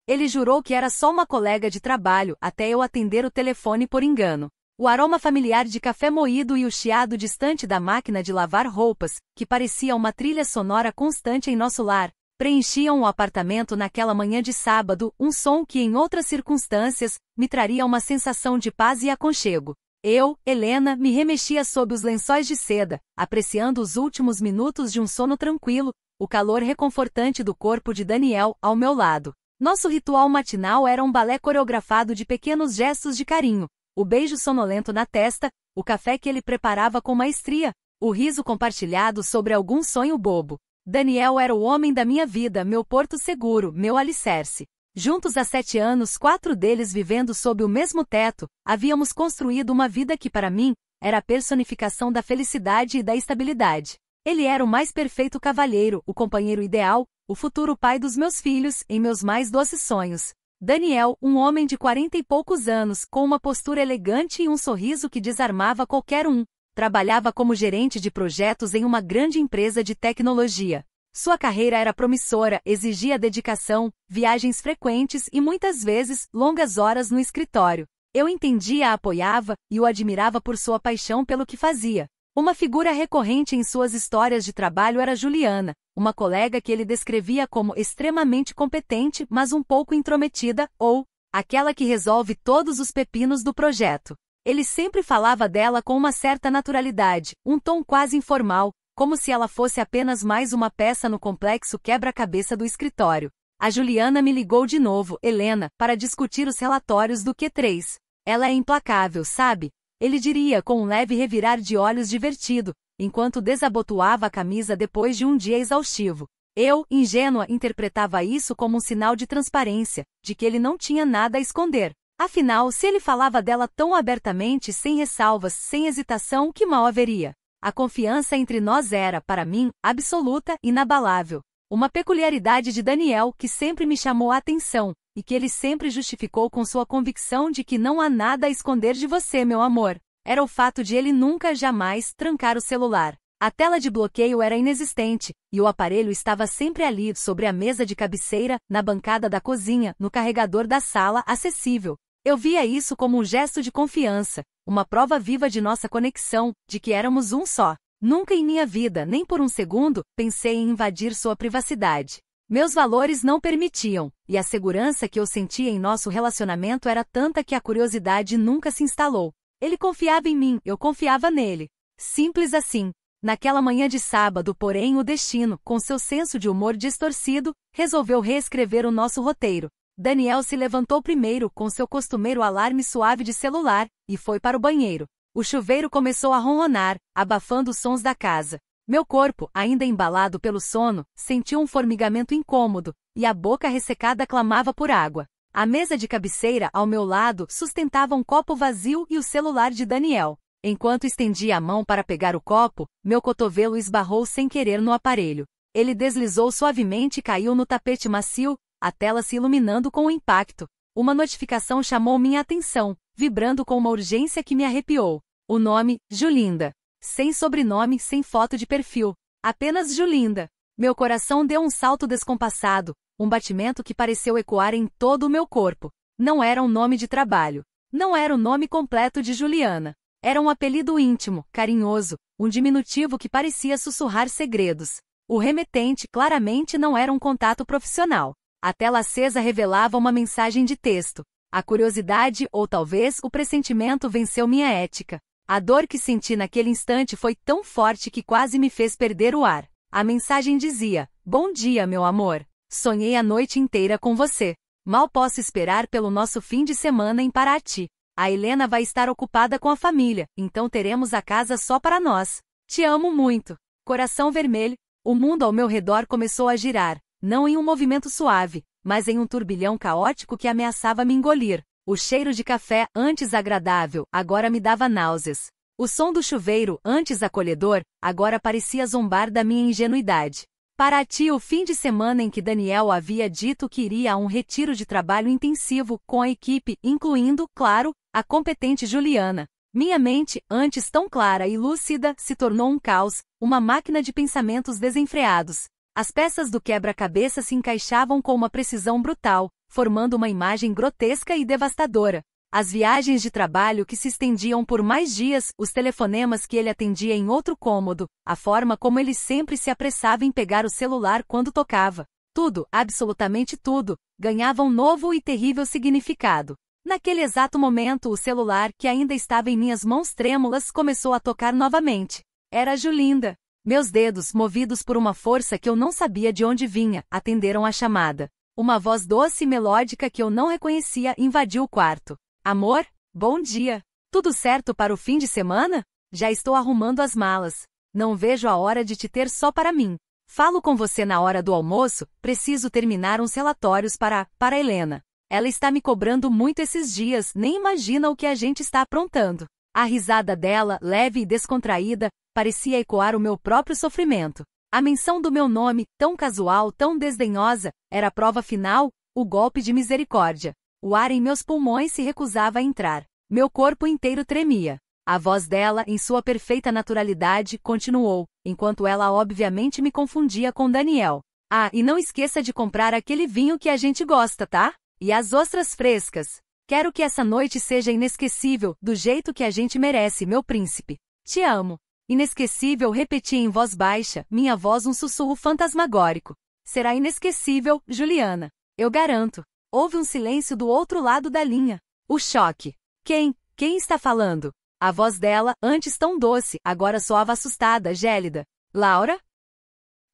Ele jurou que era só uma colega de trabalho, até eu atender o telefone por engano. O aroma familiar de café moído e o chiado distante da máquina de lavar roupas, que parecia uma trilha sonora constante em nosso lar, preenchiam o apartamento naquela manhã de sábado, um som que em outras circunstâncias, me traria uma sensação de paz e aconchego. Eu, Helena, me remexia sob os lençóis de seda, apreciando os últimos minutos de um sono tranquilo, o calor reconfortante do corpo de Daniel ao meu lado. Nosso ritual matinal era um balé coreografado de pequenos gestos de carinho, o beijo sonolento na testa, o café que ele preparava com maestria, o riso compartilhado sobre algum sonho bobo. Daniel era o homem da minha vida, meu porto seguro, meu alicerce. Juntos há 7 anos, 4 deles vivendo sob o mesmo teto, havíamos construído uma vida que para mim, era a personificação da felicidade e da estabilidade. Ele era o mais perfeito cavalheiro, o companheiro ideal, o futuro pai dos meus filhos, em meus mais doces sonhos. Daniel, um homem de 40 e poucos anos, com uma postura elegante e um sorriso que desarmava qualquer um, trabalhava como gerente de projetos em uma grande empresa de tecnologia. Sua carreira era promissora, exigia dedicação, viagens frequentes e muitas vezes, longas horas no escritório. Eu entendia, apoiava e o admirava por sua paixão pelo que fazia. Uma figura recorrente em suas histórias de trabalho era Juliana, uma colega que ele descrevia como extremamente competente, mas um pouco intrometida, ou aquela que resolve todos os pepinos do projeto. Ele sempre falava dela com uma certa naturalidade, um tom quase informal, como se ela fosse apenas mais uma peça no complexo quebra-cabeça do escritório. A Juliana me ligou de novo, Helena, para discutir os relatórios do Q3. Ela é implacável, sabe? Ele diria com um leve revirar de olhos divertido, enquanto desabotoava a camisa depois de um dia exaustivo. Eu, ingênua, interpretava isso como um sinal de transparência, de que ele não tinha nada a esconder. Afinal, se ele falava dela tão abertamente, sem ressalvas, sem hesitação, que mal haveria? A confiança entre nós era, para mim, absoluta, inabalável. Uma peculiaridade de Daniel que sempre me chamou a atenção, e que ele sempre justificou com sua convicção de que não há nada a esconder de você, meu amor, era o fato de ele nunca jamais trancar o celular. A tela de bloqueio era inexistente, e o aparelho estava sempre ali, sobre a mesa de cabeceira, na bancada da cozinha, no carregador da sala, acessível. Eu via isso como um gesto de confiança, uma prova viva de nossa conexão, de que éramos um só. Nunca em minha vida, nem por um segundo, pensei em invadir sua privacidade. Meus valores não permitiam, e a segurança que eu sentia em nosso relacionamento era tanta que a curiosidade nunca se instalou. Ele confiava em mim, eu confiava nele. Simples assim. Naquela manhã de sábado, porém, o destino, com seu senso de humor distorcido, resolveu reescrever o nosso roteiro. Daniel se levantou primeiro, com seu costumeiro alarme suave de celular, e foi para o banheiro. O chuveiro começou a ronronar, abafando os sons da casa. Meu corpo, ainda embalado pelo sono, sentiu um formigamento incômodo, e a boca ressecada clamava por água. A mesa de cabeceira, ao meu lado, sustentava um copo vazio e o celular de Daniel. Enquanto estendia a mão para pegar o copo, meu cotovelo esbarrou sem querer no aparelho. Ele deslizou suavemente e caiu no tapete macio, a tela se iluminando com o impacto. Uma notificação chamou minha atenção, vibrando com uma urgência que me arrepiou. O nome, Julinda. Sem sobrenome, sem foto de perfil. Apenas Julinda. Meu coração deu um salto descompassado, um batimento que pareceu ecoar em todo o meu corpo. Não era um nome de trabalho. Não era o nome completo de Juliana. Era um apelido íntimo, carinhoso, um diminutivo que parecia sussurrar segredos. O remetente claramente não era um contato profissional. A tela acesa revelava uma mensagem de texto. A curiosidade, ou talvez o pressentimento, venceu minha ética. A dor que senti naquele instante foi tão forte que quase me fez perder o ar. A mensagem dizia: "Bom dia, meu amor. Sonhei a noite inteira com você. Mal posso esperar pelo nosso fim de semana em Paraty. A Helena vai estar ocupada com a família, então teremos a casa só para nós. Te amo muito." Coração vermelho, o mundo ao meu redor começou a girar, não em um movimento suave, mas em um turbilhão caótico que ameaçava me engolir. O cheiro de café, antes agradável, agora me dava náuseas. O som do chuveiro, antes acolhedor, agora parecia zombar da minha ingenuidade. Paraty, o fim de semana em que Daniel havia dito que iria a um retiro de trabalho intensivo com a equipe, incluindo, claro, a competente Juliana. Minha mente, antes tão clara e lúcida, se tornou um caos, uma máquina de pensamentos desenfreados. As peças do quebra-cabeça se encaixavam com uma precisão brutal, formando uma imagem grotesca e devastadora. As viagens de trabalho que se estendiam por mais dias, os telefonemas que ele atendia em outro cômodo, a forma como ele sempre se apressava em pegar o celular quando tocava. Tudo, absolutamente tudo, ganhava um novo e terrível significado. Naquele exato momento, o celular, que ainda estava em minhas mãos trêmulas, começou a tocar novamente. Era Julinda. Meus dedos, movidos por uma força que eu não sabia de onde vinha, atenderam a chamada. Uma voz doce e melódica que eu não reconhecia invadiu o quarto. Amor, bom dia. Tudo certo para o fim de semana? Já estou arrumando as malas. Não vejo a hora de te ter só para mim. Falo com você na hora do almoço, preciso terminar uns relatórios para Helena. Ela está me cobrando muito esses dias, nem imagina o que a gente está aprontando. A risada dela, leve e descontraída, parecia ecoar o meu próprio sofrimento. A menção do meu nome, tão casual, tão desdenhosa, era a prova final, o golpe de misericórdia. O ar em meus pulmões se recusava a entrar. Meu corpo inteiro tremia. A voz dela, em sua perfeita naturalidade, continuou, enquanto ela obviamente me confundia com Daniel. Ah, e não esqueça de comprar aquele vinho que a gente gosta, tá? E as ostras frescas. Quero que essa noite seja inesquecível, do jeito que a gente merece, meu príncipe. Te amo. Inesquecível, repeti em voz baixa, minha voz um sussurro fantasmagórico. Será inesquecível, Juliana. Eu garanto. Houve um silêncio do outro lado da linha. O choque. Quem está falando? A voz dela, antes tão doce, agora soava assustada, gélida. Laura?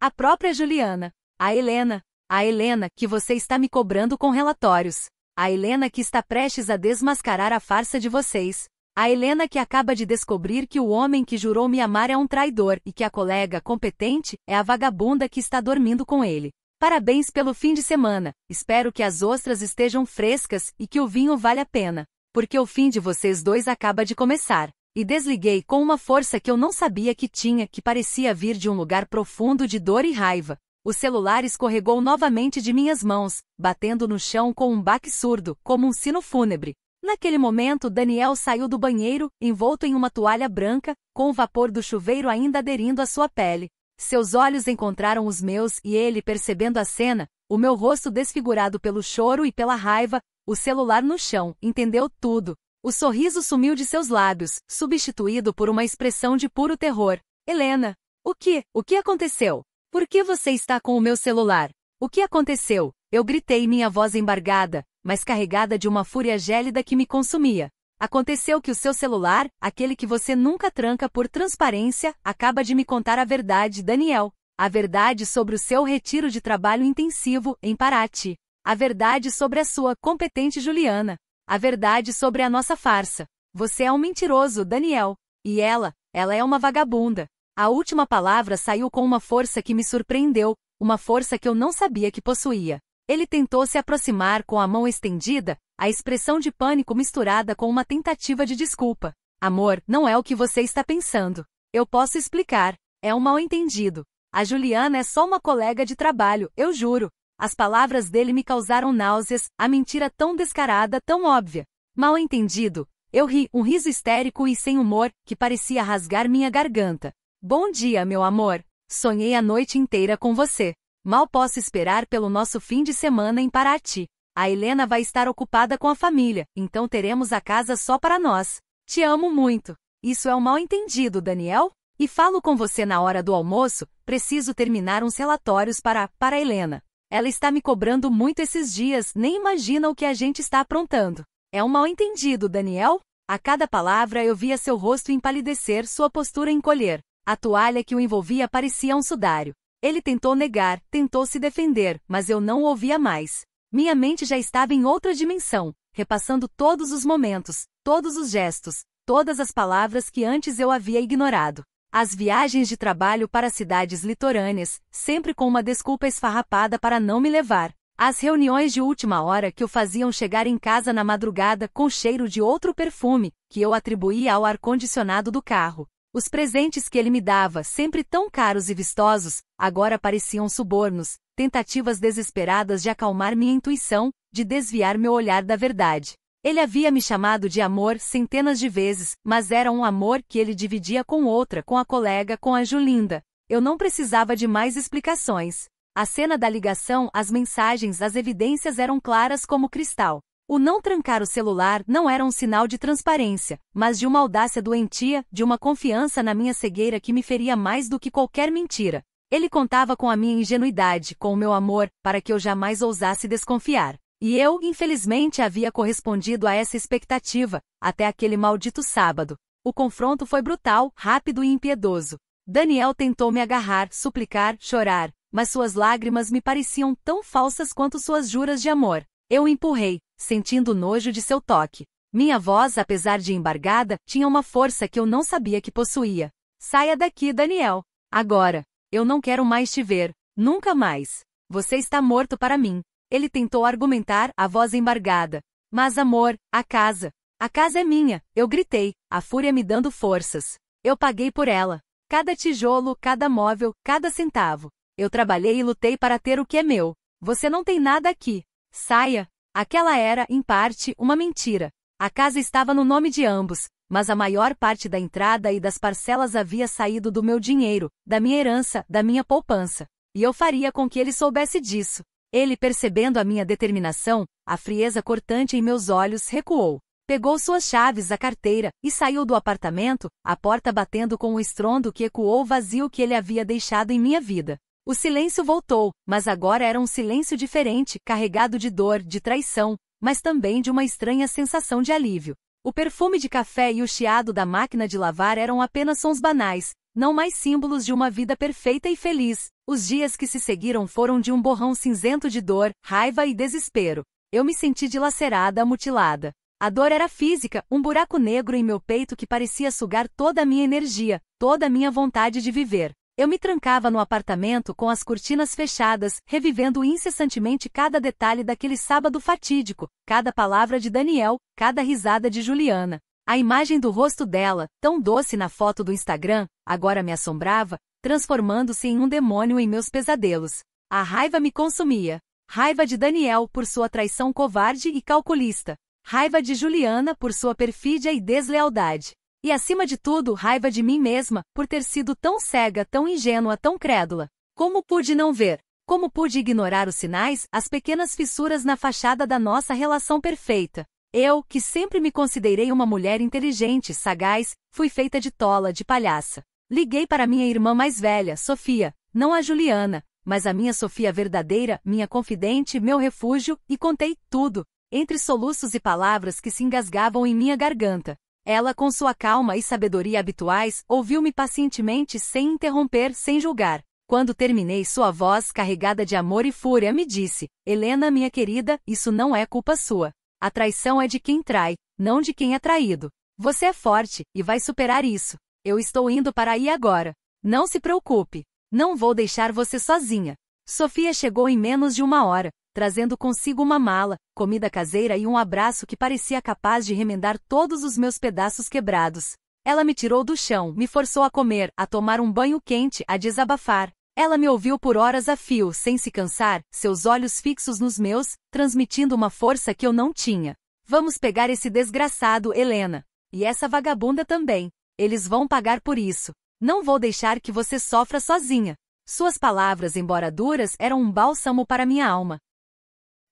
A própria Juliana. A Helena, que você está me cobrando com relatórios. A Helena que está prestes a desmascarar a farsa de vocês. A Helena que acaba de descobrir que o homem que jurou me amar é um traidor e que a colega competente é a vagabunda que está dormindo com ele. Parabéns pelo fim de semana, espero que as ostras estejam frescas e que o vinho vale a pena, porque o fim de vocês dois acaba de começar. E desliguei com uma força que eu não sabia que tinha, que parecia vir de um lugar profundo de dor e raiva. O celular escorregou novamente de minhas mãos, batendo no chão com um baque surdo, como um sino fúnebre. Naquele momento, Daniel saiu do banheiro, envolto em uma toalha branca, com o vapor do chuveiro ainda aderindo à sua pele. Seus olhos encontraram os meus e ele, percebendo a cena, o meu rosto desfigurado pelo choro e pela raiva, o celular no chão, entendeu tudo. O sorriso sumiu de seus lábios, substituído por uma expressão de puro terror. Helena, o que aconteceu? Por que você está com o meu celular? O que aconteceu? Eu gritei, minha voz embargada, mas carregada de uma fúria gélida que me consumia. Aconteceu que o seu celular, aquele que você nunca tranca por transparência, acaba de me contar a verdade, Daniel. A verdade sobre o seu retiro de trabalho intensivo em Paraty. A verdade sobre a sua competente Juliana. A verdade sobre a nossa farsa. Você é um mentiroso, Daniel. E ela é uma vagabunda. A última palavra saiu com uma força que me surpreendeu, uma força que eu não sabia que possuía. Ele tentou se aproximar com a mão estendida, a expressão de pânico misturada com uma tentativa de desculpa. Amor, não é o que você está pensando. Eu posso explicar. É um mal-entendido. A Juliana é só uma colega de trabalho, eu juro. As palavras dele me causaram náuseas, a mentira tão descarada, tão óbvia. Mal-entendido. Eu ri, um riso histérico e sem humor, que parecia rasgar minha garganta. Bom dia, meu amor. Sonhei a noite inteira com você. Mal posso esperar pelo nosso fim de semana em Paraty. A Helena vai estar ocupada com a família, então teremos a casa só para nós. Te amo muito. Isso é um mal-entendido, Daniel? E falo com você na hora do almoço, preciso terminar uns relatórios para Helena. Ela está me cobrando muito esses dias, nem imagina o que a gente está aprontando. É um mal-entendido, Daniel? A cada palavra eu via seu rosto empalidecer, sua postura encolher. A toalha que o envolvia parecia um sudário. Ele tentou negar, tentou se defender, mas eu não o ouvia mais. Minha mente já estava em outra dimensão, repassando todos os momentos, todos os gestos, todas as palavras que antes eu havia ignorado. As viagens de trabalho para cidades litorâneas, sempre com uma desculpa esfarrapada para não me levar. As reuniões de última hora que o faziam chegar em casa na madrugada com cheiro de outro perfume, que eu atribuía ao ar-condicionado do carro. Os presentes que ele me dava, sempre tão caros e vistosos, agora pareciam subornos, tentativas desesperadas de acalmar minha intuição, de desviar meu olhar da verdade. Ele havia me chamado de amor centenas de vezes, mas era um amor que ele dividia com outra, com a colega, com a Julinda. Eu não precisava de mais explicações. A cena da ligação, as mensagens, as evidências eram claras como cristal. O não trancar o celular não era um sinal de transparência, mas de uma audácia doentia, de uma confiança na minha cegueira que me feria mais do que qualquer mentira. Ele contava com a minha ingenuidade, com o meu amor, para que eu jamais ousasse desconfiar. E eu, infelizmente, havia correspondido a essa expectativa, até aquele maldito sábado. O confronto foi brutal, rápido e impiedoso. Daniel tentou me agarrar, suplicar, chorar, mas suas lágrimas me pareciam tão falsas quanto suas juras de amor. Eu o empurrei, sentindo nojo de seu toque. Minha voz, apesar de embargada, tinha uma força que eu não sabia que possuía. Saia daqui, Daniel. Agora. Eu não quero mais te ver. Nunca mais. Você está morto para mim. Ele tentou argumentar, a voz embargada. Mas amor, a casa. A casa é minha, eu gritei, a fúria me dando forças. Eu paguei por ela. Cada tijolo, cada móvel, cada centavo. Eu trabalhei e lutei para ter o que é meu. Você não tem nada aqui. Saia. Aquela era, em parte, uma mentira. A casa estava no nome de ambos, mas a maior parte da entrada e das parcelas havia saído do meu dinheiro, da minha herança, da minha poupança. E eu faria com que ele soubesse disso. Ele, percebendo a minha determinação, a frieza cortante em meus olhos, recuou. Pegou suas chaves, a carteira, e saiu do apartamento, a porta batendo com o estrondo que ecoou o vazio que ele havia deixado em minha vida. O silêncio voltou, mas agora era um silêncio diferente, carregado de dor, de traição, mas também de uma estranha sensação de alívio. O perfume de café e o chiado da máquina de lavar eram apenas sons banais, não mais símbolos de uma vida perfeita e feliz. Os dias que se seguiram foram de um borrão cinzento de dor, raiva e desespero. Eu me senti dilacerada, mutilada. A dor era física, um buraco negro em meu peito que parecia sugar toda a minha energia, toda a minha vontade de viver. Eu me trancava no apartamento com as cortinas fechadas, revivendo incessantemente cada detalhe daquele sábado fatídico, cada palavra de Daniel, cada risada de Juliana. A imagem do rosto dela, tão doce na foto do Instagram, agora me assombrava, transformando-se em um demônio em meus pesadelos. A raiva me consumia. Raiva de Daniel por sua traição covarde e calculista. Raiva de Juliana por sua perfídia e deslealdade. E acima de tudo, raiva de mim mesma, por ter sido tão cega, tão ingênua, tão crédula. Como pude não ver? Como pude ignorar os sinais, as pequenas fissuras na fachada da nossa relação perfeita? Eu, que sempre me considerei uma mulher inteligente, sagaz, fui feita de tola, de palhaça. Liguei para minha irmã mais velha, Sofia, não a Juliana, mas a minha Sofia verdadeira, minha confidente, meu refúgio, e contei tudo, entre soluços e palavras que se engasgavam em minha garganta. Ela, com sua calma e sabedoria habituais, ouviu-me pacientemente sem interromper, sem julgar. Quando terminei, sua voz, carregada de amor e fúria, me disse: Helena, minha querida, isso não é culpa sua. A traição é de quem trai, não de quem é traído. Você é forte, e vai superar isso. Eu estou indo para aí agora. Não se preocupe. Não vou deixar você sozinha. Sofia chegou em menos de uma hora, trazendo consigo uma mala, comida caseira e um abraço que parecia capaz de remendar todos os meus pedaços quebrados. Ela me tirou do chão, me forçou a comer, a tomar um banho quente, a desabafar. Ela me ouviu por horas a fio, sem se cansar, seus olhos fixos nos meus, transmitindo uma força que eu não tinha. Vamos pegar esse desgraçado, Helena. E essa vagabunda também. Eles vão pagar por isso. Não vou deixar que você sofra sozinha. Suas palavras, embora duras, eram um bálsamo para minha alma.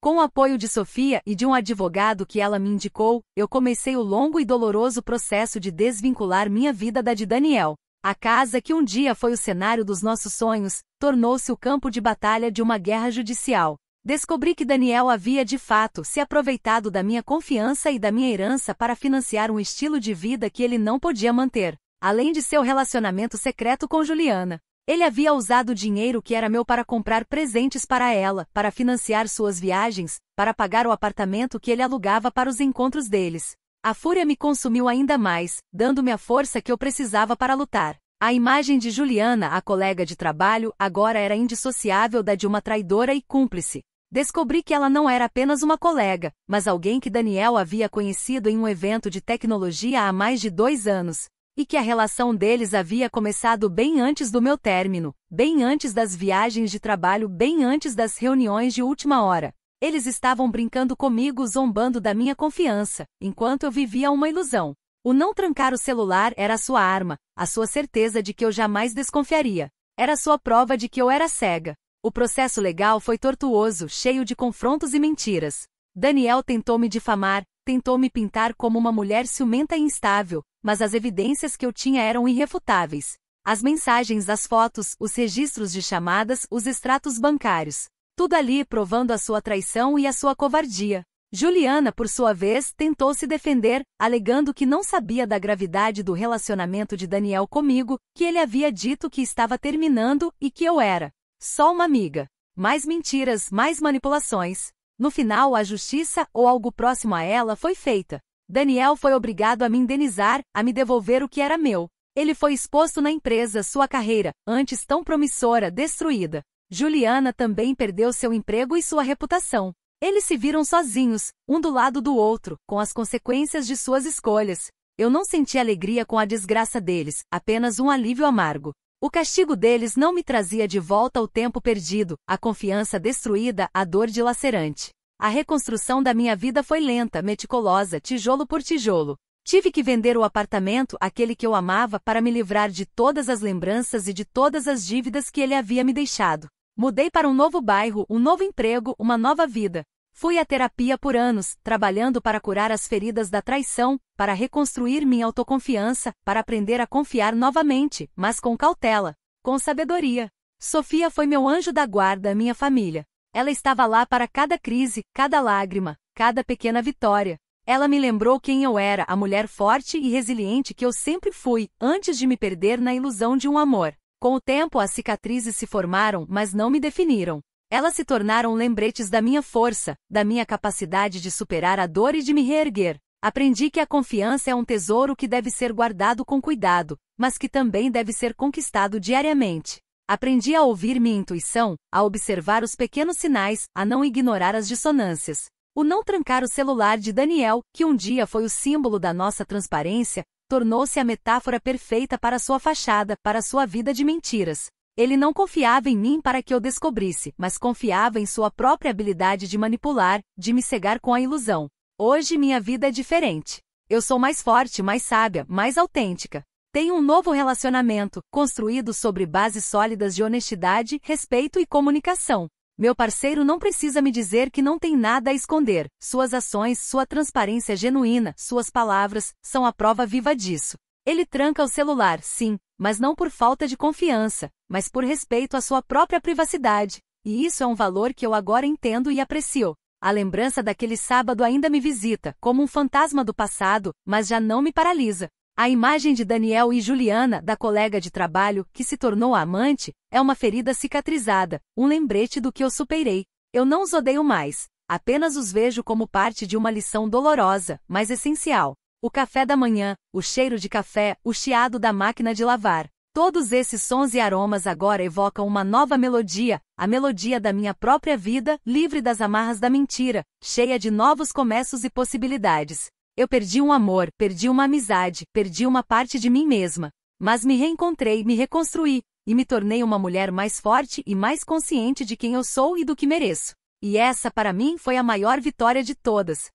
Com o apoio de Sofia e de um advogado que ela me indicou, eu comecei o longo e doloroso processo de desvincular minha vida da de Daniel. A casa que um dia foi o cenário dos nossos sonhos, tornou-se o campo de batalha de uma guerra judicial. Descobri que Daniel havia de fato se aproveitado da minha confiança e da minha herança para financiar um estilo de vida que ele não podia manter, além de seu relacionamento secreto com Juliana. Ele havia usado o dinheiro que era meu para comprar presentes para ela, para financiar suas viagens, para pagar o apartamento que ele alugava para os encontros deles. A fúria me consumiu ainda mais, dando-me a força que eu precisava para lutar. A imagem de Juliana, a colega de trabalho, agora era indissociável da de uma traidora e cúmplice. Descobri que ela não era apenas uma colega, mas alguém que Daniel havia conhecido em um evento de tecnologia há mais de 2 anos. E que a relação deles havia começado bem antes do meu término, bem antes das viagens de trabalho, bem antes das reuniões de última hora. Eles estavam brincando comigo, zombando da minha confiança, enquanto eu vivia uma ilusão. O não trancar o celular era a sua arma, a sua certeza de que eu jamais desconfiaria. Era a sua prova de que eu era cega. O processo legal foi tortuoso, cheio de confrontos e mentiras. Daniel tentou me difamar, tentou me pintar como uma mulher ciumenta e instável, mas as evidências que eu tinha eram irrefutáveis. As mensagens, as fotos, os registros de chamadas, os extratos bancários. Tudo ali provando a sua traição e a sua covardia. Juliana, por sua vez, tentou se defender, alegando que não sabia da gravidade do relacionamento de Daniel comigo, que ele havia dito que estava terminando e que eu era só uma amiga. Mais mentiras, mais manipulações. No final, a justiça, ou algo próximo a ela, foi feita. Daniel foi obrigado a me indenizar, a me devolver o que era meu. Ele foi exposto na empresa, sua carreira, antes tão promissora, destruída. Juliana também perdeu seu emprego e sua reputação. Eles se viram sozinhos, um do lado do outro, com as consequências de suas escolhas. Eu não senti alegria com a desgraça deles, apenas um alívio amargo. O castigo deles não me trazia de volta o tempo perdido, a confiança destruída, a dor dilacerante. A reconstrução da minha vida foi lenta, meticulosa, tijolo por tijolo. Tive que vender o apartamento, aquele que eu amava, para me livrar de todas as lembranças e de todas as dívidas que ele havia me deixado. Mudei para um novo bairro, um novo emprego, uma nova vida. Fui à terapia por anos, trabalhando para curar as feridas da traição, para reconstruir minha autoconfiança, para aprender a confiar novamente, mas com cautela, com sabedoria. Sofia foi meu anjo da guarda, minha família. Ela estava lá para cada crise, cada lágrima, cada pequena vitória. Ela me lembrou quem eu era, a mulher forte e resiliente que eu sempre fui, antes de me perder na ilusão de um amor. Com o tempo as cicatrizes se formaram, mas não me definiram. Elas se tornaram lembretes da minha força, da minha capacidade de superar a dor e de me reerguer. Aprendi que a confiança é um tesouro que deve ser guardado com cuidado, mas que também deve ser conquistado diariamente. Aprendi a ouvir minha intuição, a observar os pequenos sinais, a não ignorar as dissonâncias. O não trancar o celular de Daniel, que um dia foi o símbolo da nossa transparência, tornou-se a metáfora perfeita para sua fachada, para sua vida de mentiras. Ele não confiava em mim para que eu descobrisse, mas confiava em sua própria habilidade de manipular, de me cegar com a ilusão. Hoje minha vida é diferente. Eu sou mais forte, mais sábia, mais autêntica. Tenho um novo relacionamento, construído sobre bases sólidas de honestidade, respeito e comunicação. Meu parceiro não precisa me dizer que não tem nada a esconder. Suas ações, sua transparência genuína, suas palavras, são a prova viva disso. Ele tranca o celular, sim, mas não por falta de confiança, mas por respeito à sua própria privacidade. E isso é um valor que eu agora entendo e aprecio. A lembrança daquele sábado ainda me visita, como um fantasma do passado, mas já não me paralisa. A imagem de Daniel e Juliana, da colega de trabalho, que se tornou a amante, é uma ferida cicatrizada, um lembrete do que eu superei. Eu não os odeio mais, apenas os vejo como parte de uma lição dolorosa, mas essencial. O café da manhã, o cheiro de café, o chiado da máquina de lavar. Todos esses sons e aromas agora evocam uma nova melodia, a melodia da minha própria vida, livre das amarras da mentira, cheia de novos começos e possibilidades. Eu perdi um amor, perdi uma amizade, perdi uma parte de mim mesma. Mas me reencontrei, me reconstruí, e me tornei uma mulher mais forte e mais consciente de quem eu sou e do que mereço. E essa, para mim, foi a maior vitória de todas.